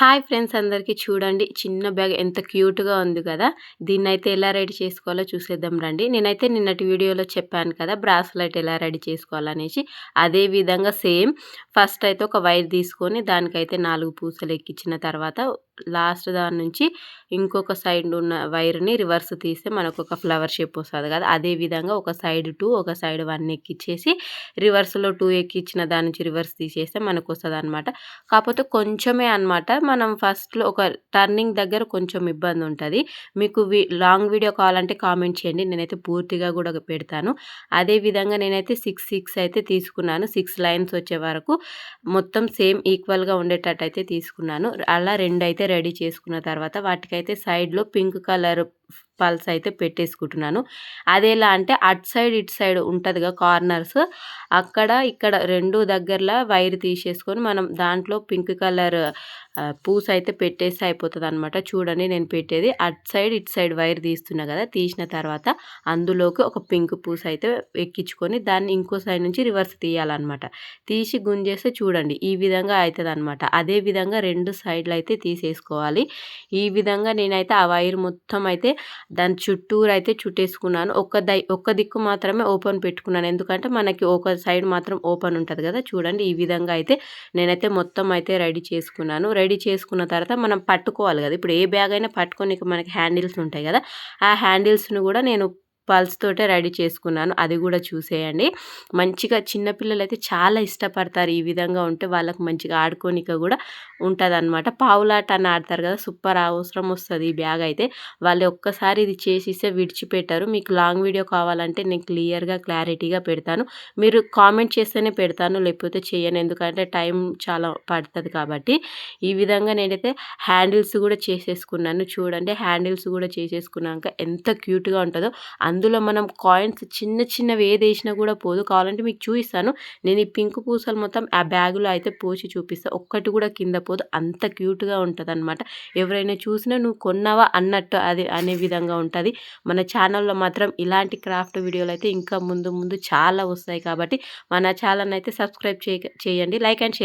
Hi friends అందరికీ చూడండి చిన్న బ్యాగ్ ఎంత క్యూట్‌గా ఉంది కదా! దీన్నైతే ఎలా రెడీ చేసుకోవాలో చూసేద్దాం రండి. నేనైతే నిన్నటి వీడియోలో చెప్పాను కదా! బ్రాస్లెట్ ఎలా రెడీ చేసుకోవాలనేసి. అదే విధంగా సేమ్ ఫస్ట్ అయితే ఒక వైర్ తీసుకొని దానికైతే 4 పూసలు ఎక్కించిన తర్వాత లాస్ట్ దాని నుంచి ఇంకొక సైడ్ ఉన్న వైర్‌ని రివర్స్ తీస్తే మనకొక ఫ్లవర్ షేప్ వస్తది కదా! అదే విధంగా ఒక సైడ్ 2 ఒక సైడ్ 1 ఎక్కిచ్చేసి రివర్స్‌లో 2 ఎక్కిచ్చిన దాని నుంచి రివర్స్ తీసేస్తే మనకొస్తదనమాట. కాపోతే కొంచెమే అన్నమాట. మనం ఫస్ట్‌లో ఒక టర్నింగ్ దగ్గర కొంచెం ఇబ్బందుంటది. మీకు లాంగ్ వీడియో కావాలంటే కామెంట్ చేయండి. నేనైతే పూర్తిగా గూడా పెడతాను. అదే విధంగా నేనైతే 6 అయితే తీసుకున్నాను. 6 లైన్స్ వచ్చే వరకు మొత్తం సేమ్ ఈక్వల్‌గా ఉండేటట్టయితే తీసుకున్నాను. అలా 2 అయితే రెడీ చేసుకున్న తర్వాత వాటికైతే సైడ్‌లో పింక్ కలర్ పల్స్ అయితే పెట్టేసుకుంటున్నాను. అదెలా అంటే అటు సైడ్, ఇటు సైడ్ ఉంటదిగా కార్నర్స్ అక్కడ, ఇక్కడ 2 దగ్గరలా వైర్ తీసేసుకొని మనం దాంట్లో పింక్ కలర్ పూసైతే పెట్టేస్తే అయిపోతదనమాట. చూడండి నేను పెట్టేది అటు సైడ్, ఇటు సైడ్ వైర్ తీస్తున్నా కదా! తీసిన తర్వాత అందులోకి ఒక పింక్ పూసైతే ఎక్కించుకొని దాన్ని ఇంకో సైడ్ నుంచి రివర్స్ తీయాలన్నమాట. తీసి గుంజేస్తే చూడండి ఈ విధంగా అయితదనమాట. అదే విధంగా 2 సైడ్‌లయితే తీసేసుకోవాలి. ఈ విధంగా నేనైతే ఆ వైర్ మొత్తం అయితే దాని చుట్టూరైతే చుట్టేసుకున్నాను. ఒక్క దిక్కు మాత్రమే ఓపెన్ పెట్టుకున్నాను. ఎందుకంటే మనకి ఒక సైడ్ మాత్రం ఓపెన్ ఉంటది కదా! చూడండి ఈ విధంగా అయితే నేనైతే మొత్తం అయితే రెడీ చేసుకున్నాను. రెడీ చేసుకున్న తర్వాత మనం పట్టుకోవాలి కదా! ఇప్పుడు ఏ బ్యాగ్ అయినా పట్టుకోనీకి మనకి హ్యాండిల్స్ ఉంటాయి కదా! ఆ హ్యాండిల్స్‌ని కూడా నేను పల్స్ తోటే రెడీ చేసుకున్నాను. అది కూడా చూసేయండి. మంచిగా చిన్న పిల్లలైతే చాలా ఇష్టపడతారు. ఈ విధంగా ఉంటే వాళ్ళకి మంచిగా ఆడుకోనిక కూడా ఉంటదనమాట. పావులాట అని ఆడతారు కదా! సూపర్ అవసరం వస్తది ఈ బ్యాగ్ అయితే. వాళ్ళు ఒక్కసారి ఇది చేసిస్తే విడిచిపెట్టరు. మీకు లాంగ్ వీడియో కావాలంటే నేను క్లారిటీగా పెడతాను. మీరు కామెంట్ చేస్తేనే పెడతాను. లేకపోతే చెయ్యను. ఎందుకంటే టైం చాలా పడతది కాబట్టి. ఈ విధంగా నేనైతే హ్యాండిల్స్ కూడా చేసేసుకున్నాను. చూడండి హ్యాండిల్స్ కూడా చేసేసుకున్నాక ఎంత క్యూట్‌గా ఉంటదో. అందులో మనం కాయిన్స్ చిన్నవి ఏదేసినా కూడా పోదు. కావాలంటే మీకు చూపిస్తాను. నేను ఈ పింక్ పూసలు మొత్తం ఆ బ్యాగ్‌లో అయితే పోసి చూపిస్తా. ఒక్కటి కూడా కింద పోదు. అంత క్యూట్‌గా ఉంటదనమాట. ఎవరైనా చూసినా నువ్వు కొన్నావా అన్నట్టు అది అనే విధంగా ఉంటది. మన ఛానల్‌లో మాత్రం ఇలాంటి క్రాఫ్ట్ వీడియోలు అయితే ఇంకా ముందు చాలా వస్తాయి కాబట్టి మన ఛానల్‌ని అయితే సబ్స్క్రైబ్ చేయండి. Like and share